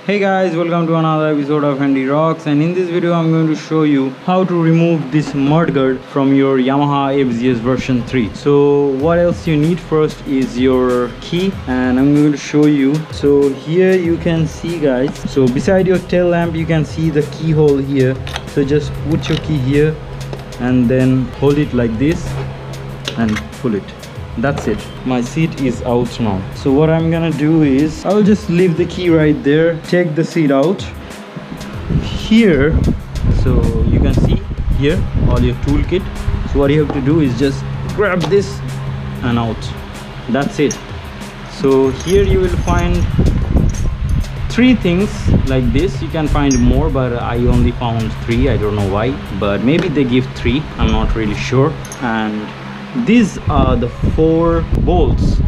Hey guys, welcome to another episode of Handy Rocks, and in this video I'm going to show you how to remove this mudguard from your Yamaha FZs version 3. So what else you need first is your key, and I'm going to show you. So here you can see guys, so beside your tail lamp you can see the keyhole here. So just put your key here and then hold it like this and pull it. That's it. My seat is out now. So what I'm gonna do is I'll just leave the key right there, take the seat out here. So you can see here all your toolkit. So what you have to do is just grab this and out. That's it. So here you will find 3 things like this. You can find more, but I only found 3. I don't know why, but maybe they give 3. I'm not really sure. And these are the 4 bolts,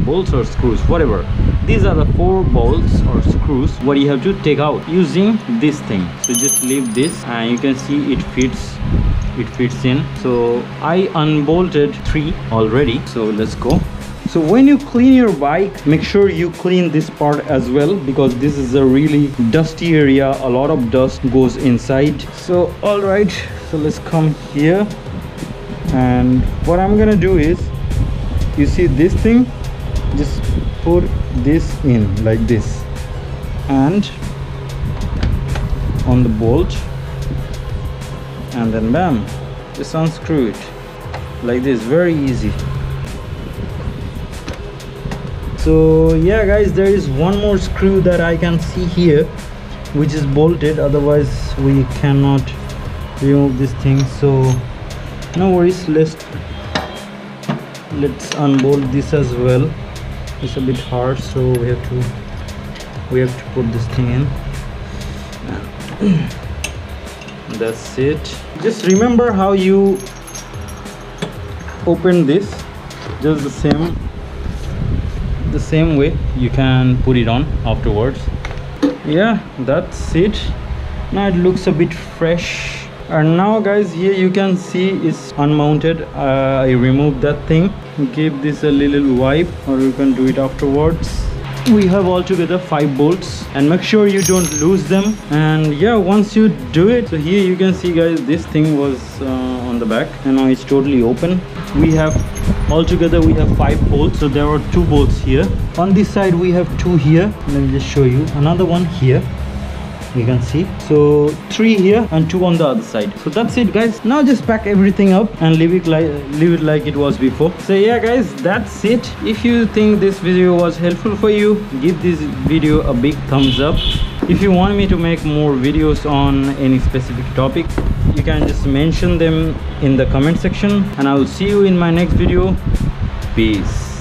bolts or screws, whatever. These are the 4 bolts or screws what you have to take out using this thing. So just leave this and you can see it fits in. So I unbolted 3 already, so let's go. So when you clean your bike, make sure you clean this part as well, because this is a really dusty area. A lot of dust goes inside. So all right, so let's come here. And what I'm gonna do is, you see this thing, just put this in like this and on the bolt, and then bam, just unscrew it like this. Very easy. So yeah guys, there is one more screw that I can see here which is bolted, otherwise we cannot remove this thing. So no worries, let's unbolt this as well. It's a bit hard, so we have to put this thing in. That's it. Just remember how you open this, just the same way you can put it on afterwards. Yeah, that's it. Now it looks a bit fresh. And now guys, here you can see it's unmounted. I removed that thing, give this a little wipe, or you can do it afterwards. We have altogether 5 bolts, and make sure you don't lose them. And yeah, once you do it, so here you can see guys, this thing was on the back and now it's totally open. We have altogether 5 bolts, so there are 2 bolts here. On this side we have 2 here. Let me just show you another one here. You can see, so 3 here and 2 on the other side. So that's it guys. Now just pack everything up and leave it like it was before. So yeah guys, that's it. If you think this video was helpful for you, give this video a big thumbs up. If you want me to make more videos on any specific topic, you can just mention them in the comment section, and I will see you in my next video. Peace.